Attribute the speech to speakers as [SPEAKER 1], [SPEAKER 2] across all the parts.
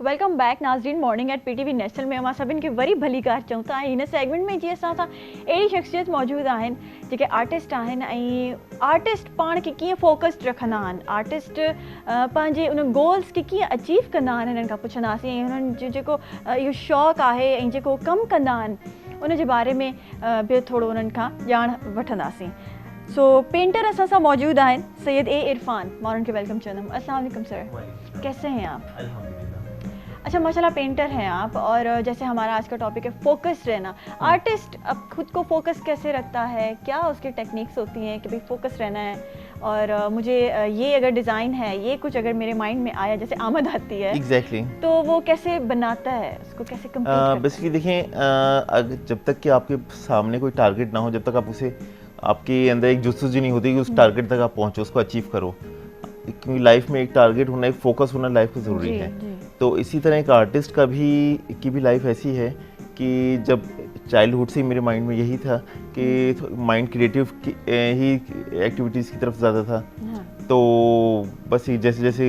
[SPEAKER 1] Welcome back नाज़रीन morning eight PTV national में अमां सभिनि खे वरी भली कार चऊं था। हिन सेगमेंट में जी असां सां अहिड़ी शख़्सियत मौजूद आहिनि जेके आर्टिस्ट आहिनि ऐं आर्टिस्ट पाण खे कीअं फोकस्ड रखंदा आहिनि, आर्टिस्ट पंहिंजे उन गोल्स खे कीअं अचीव कंदा आहिनि, हिननि खां पुछंदासीं ऐं हुननि जो जेको इहो शौक़ु आहे ऐं जेको कमु कंदा आहिनि उन जे बारे में ॿियो थोरो उन्हनि खां ॼाण वठंदासीं। सो पेंटर असां सां मौजूद आहिनि सैयद ए इरफान, मां उन्हनि खे वेलकम चवंदमि। अस्सलाम वालेकुम सर, कैसे हैं आप? अच्छा माशाल्लाह पेंटर हैं आप, और जैसे हमारा आज का टॉपिक है फोकस रहना। आर्टिस्ट अब खुद को फोकस कैसे रखता है, क्या उसकी टेक्निक्स होती हैं कि भाई फोकस रहना है और मुझे ये अगर डिज़ाइन है, ये कुछ अगर मेरे माइंड में आया जैसे आमद आती है
[SPEAKER 2] एग्जैक्टली
[SPEAKER 1] तो वो कैसे बनाता है, उसको कैसे कंप्लीट
[SPEAKER 2] बेसिकली देखें, जब तक कि आपके सामने कोई टारगेट ना हो, जब तक आप उसे आपके अंदर एक जुस्तजू नहीं होती कि उस टारगेट तक आप पहुँचो, उसको अचीव करो, क्योंकि लाइफ में एक टारगेट होना, एक फोकस होना लाइफ में ज़रूरी है। तो इसी तरह एक आर्टिस्ट की भी लाइफ ऐसी है कि जब चाइल्डहुड से मेरे माइंड में यही था कि माइंड क्रिएटिव ही एक्टिविटीज़ की तरफ ज़्यादा था। तो बस जैसे जैसे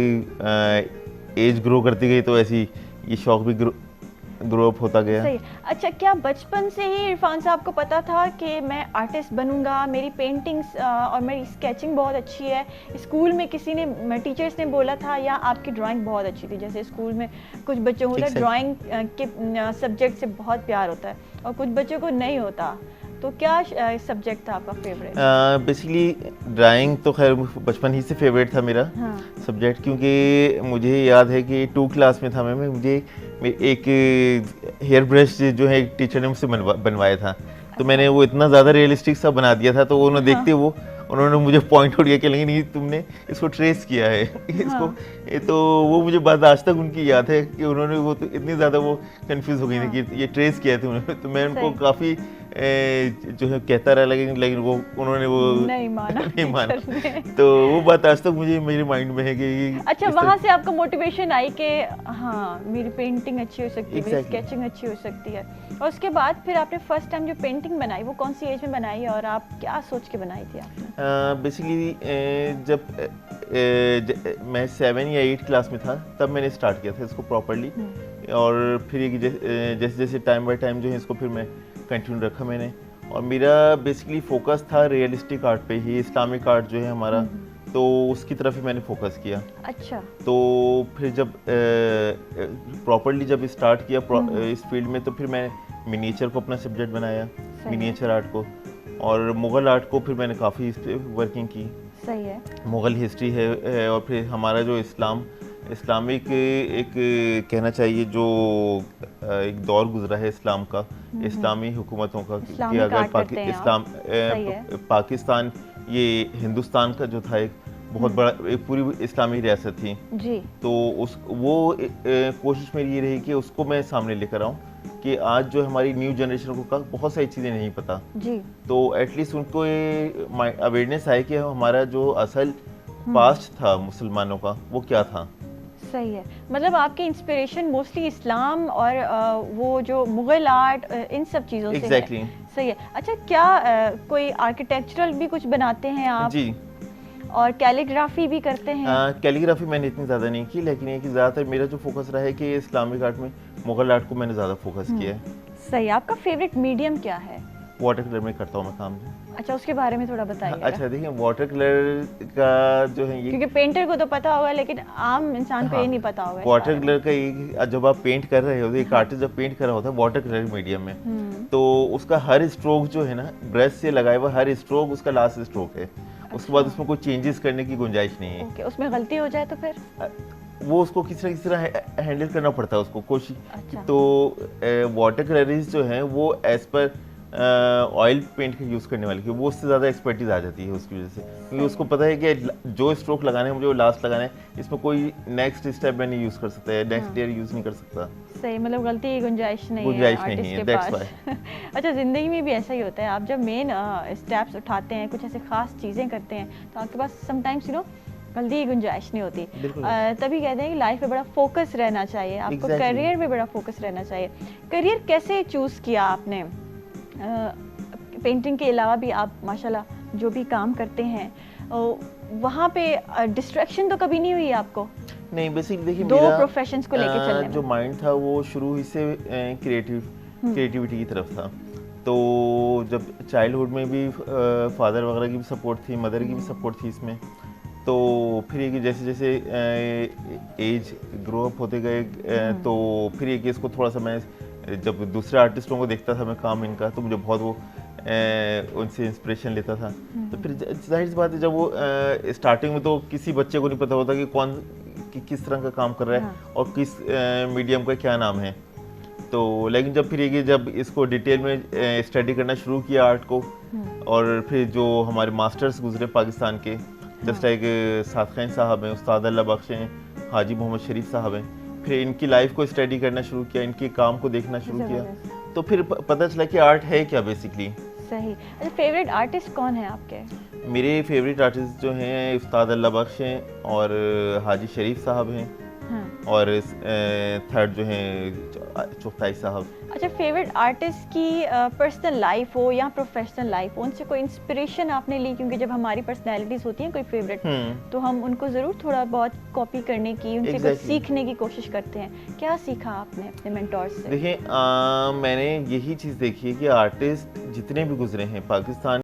[SPEAKER 2] एज ग्रो करती गई तो ऐसी ये शौक़ भी ग्रो अप होता गया।
[SPEAKER 1] सही। अच्छा, क्या बचपन से ही इरफान साहब को पता था कि मैं आर्टिस्ट बनूंगा, मेरी पेंटिंग्स और मेरी स्केचिंग बहुत अच्छी है? स्कूल में किसी ने, टीचर्स ने बोला था, या आपकी ड्राइंग बहुत अच्छी थी? जैसे स्कूल में कुछ बच्चों को ड्राइंग के सब्जेक्ट से बहुत प्यार होता है और कुछ बच्चों को नहीं होता, तो क्या सब्जेक्ट था आपका फेवरेट?
[SPEAKER 2] बेसिकली ड्राइंग तो खैर बचपन ही से फेवरेट था मेरा सब्जेक्ट, क्योंकि मुझे याद है कि 2 क्लास में था मैं, मुझे एक हेयर ब्रश जो है टीचर ने मुझसे बनवाया था। तो मैंने वो इतना ज़्यादा रियलिस्टिक सा बना दिया था, तो उन्होंने देखते उन्होंने मुझे पॉइंट आउट किया कि नहीं तुमने इसको ट्रेस किया है इसको। तो वो मुझे बात आज तक उनकी याद है कि उन्होंने वो तो इतनी ज़्यादा वो कंफ्यूज हो गई थी कि ये ट्रेस किया था उन्होंने। तो मैं उनको काफ़ी जो है कहता रहा, लेकिन वो उन्होंने वो नहीं माना तो वो बात आज तक मुझे मेरे माइंड में है कि
[SPEAKER 1] अच्छा, वहाँ से आपको मोटिवेशन आई कि हाँ मेरी पेंटिंग अच्छी हो सकती है, मेरी स्केचिंग अच्छी हो सकती है। और उसके बाद फिर आपने फर्स्ट टाइम जो पेंटिंग बनाई वो कौन सी एज में बनाई और आप क्या सोच के बनाई थी आपने?
[SPEAKER 2] बेसिकली जब मैं 7 या 8 क्लास में था तब मैंने स्टार्ट किया था इसको प्रॉपरली, और फिर जैसे जैसे टाइम बाय टाइम जो है इसको फिर मैं कंटिन्यू रखा मैंने। और मेरा बेसिकली फोकस था रियलिस्टिक आर्ट पे ही, इस्लामिक आर्ट जो है हमारा, तो उसकी तरफ ही मैंने फोकस किया।
[SPEAKER 1] अच्छा।
[SPEAKER 2] तो फिर जब प्रॉपरली जब स्टार्ट किया इस फील्ड में, तो फिर मैं मिनिएचर को अपना सब्जेक्ट बनाया, मिनिएचर आर्ट को, और मुग़ल आर्ट को फिर मैंने काफ़ी इस पर वर्किंग की।
[SPEAKER 1] सही है।
[SPEAKER 2] मुग़ल हिस्ट्री है और फिर हमारा जो इस्लामिक एक कहना चाहिए जो एक दौर गुजरा है इस्लाम का, इस्लामी हुकूमतों का, कि अगर पाकिस्तान ये हिंदुस्तान का जो था एक बहुत बड़ा एक पूरी इस्लामी रियासत थी जी। तो वो कोशिश मेरी ये रही कि उसको मैं सामने लेकर आऊँ कि आज जो हमारी न्यू जनरेशन को बहुत सारी चीज़ें नहीं पता जी, तो एटलीस्ट उनको ये अवेयरनेस आए कि हमारा जो असल पास्ट था मुसलमानों का वो क्या था।
[SPEAKER 1] सही है। मतलब आपके इंस्पिरेशन मोस्टली इस्लाम और वो जो मुग़ल आर्ट इन सब चीज़ों से है। सही है। अच्छा, क्या कोई आर्किटेक्चरल भी कुछ बनाते हैं आप? जी। और कैलीग्राफी भी करते हैं?
[SPEAKER 2] कैलीग्राफी मैंने इतनी ज़्यादा नहीं की, लेकिन ये कि ज़्यादातर मेरा जो फोकस रहा है कि इस्लामिक आर्ट में मुग़ल आर्ट को मैंने ज़्यादा फोकस किया है।
[SPEAKER 1] सही। आपका फेवरेट मीडियम क्या है?
[SPEAKER 2] वाटर कलर में करता हूँ मैं काम।
[SPEAKER 1] अच्छा, उसके बारे में थोड़ा बताइए।
[SPEAKER 2] अच्छा देखिए, वाटर कलर का जो है ये, क्योंकि
[SPEAKER 1] पेंटर को तो पता होगा लेकिन आम इंसान को ये नहीं पता होगा।
[SPEAKER 2] वाटर कलर का ये जब आप पेंट कर रहे होते, एक आर्टिस्ट जब पेंट कर रहा होता है वाटर कलर मीडियम में, तो उसका हर स्ट्रोक जो है ना, ब्रश से लगाया हुआ हर स्ट्रोक उसका लास्ट स्ट्रोक है। उसके बाद उसमें कोई चेंजेस करने की गुंजाइश नहीं है।
[SPEAKER 1] उसमें गलती हो जाए तो फिर
[SPEAKER 2] वो उसको किस तरह हैंडल करना पड़ता है उसको कोशिश। तो वाटर कलरिस्ट जो है वो एज पर ऑयल पेंट का यूज़ करने वाले की वो उससे ज़्यादा एक्सपर्टीज आ जाती है उसकी वजह से, क्योंकि उसको पता है कि जो स्ट्रोक लगाना है मुझे वो लास्ट लगाना है, इसमें कोई नेक्स्ट स्टेप में नहीं यूज़ कर सकता है, नेक्स्ट लेयर यूज़ नहीं कर सकता।
[SPEAKER 1] सही, मतलब गलती की गुंजाइश नहीं है दैट्स व्हाई। अच्छा, ज़िंदगी में भी ऐसा ही होता है, आप जब मेन स्टेप्स उठाते हैं, कुछ ऐसे खास चीज़ें करते हैं, तो आपके पास समटाइम्स गलती की गुंजाइश नहीं होती। तभी कहते हैं कि लाइफ में बड़ा फोकस रहना चाहिए, आपको करियर में बड़ा फोकस रहना चाहिए। करियर कैसे चूज़ किया आपने? पेंटिंग के अलावा भी आप माशाल्लाह जो भी काम करते हैं वहाँ पे डिस्ट्रैक्शन तो कभी नहीं हुई आपको?
[SPEAKER 2] नहीं बेसिकली देखिए
[SPEAKER 1] दो
[SPEAKER 2] मेरा
[SPEAKER 1] प्रोफेशंस को लेके चलने
[SPEAKER 2] जो
[SPEAKER 1] में?
[SPEAKER 2] माइंड था वो शुरू ही से क्रिएटिविटी की तरफ था। तो जब चाइल्डहुड में भी फादर वगैरह की भी सपोर्ट थी, मदर की भी सपोर्ट थी इसमें। तो फिर ये कि जैसे जैसे एज ग्रो अप होते गए तो फिर ये कि इसको थोड़ा सा मैं जब दूसरे आर्टिस्टों को देखता था मैं काम इनका, तो मुझे बहुत वो उनसे इंस्पिरेशन लेता था। तो फिर जाहिर सी बात है, जब वो स्टार्टिंग में तो किसी बच्चे को नहीं पता होता कि किस तरह का काम कर रहा है और किस मीडियम का क्या नाम है। तो लेकिन जब फिर ये जब इसको डिटेल में स्टडी करना शुरू किया आर्ट को, और फिर जो हमारे मास्टर्स गुजरे पाकिस्तान के, जस्ट लाइक सादखान साहब हैं, उस्ताद अल्लाह बख्श हैं, हाजी मोहम्मद शरीफ साहब हैं, फिर इनकी लाइफ को स्टडी करना शुरू किया, इनके काम को देखना शुरू किया, तो फिर पता चला कि आर्ट है क्या बेसिकली।
[SPEAKER 1] सही। अच्छा, फेवरेट आर्टिस्ट कौन है आपके?
[SPEAKER 2] मेरे फेवरेट आर्टिस्ट जो हैं उस्ताद अल्लाह बख्श हैं और हाजी शरीफ साहब हैं, और थर्ड जो हैं चुगताई साहब।
[SPEAKER 1] अच्छा, फेवरेट आर्टिस्ट की पर्सनल लाइफ हो या प्रोफेशनल लाइफ हो, उनसे कोई इंस्पिरेशन आपने ली? क्योंकि जब हमारी पर्सनैलिटीज होती हैं कोई फेवरेट, तो हम उनको ज़रूर थोड़ा बहुत कॉपी करने की, उनसे कुछ सीखने की कोशिश करते हैं। क्या सीखा आपने अपने मेंटोर से?
[SPEAKER 2] देखिए मैंने यही चीज़ देखी है कि आर्टिस्ट जितने भी गुजरे हैं पाकिस्तान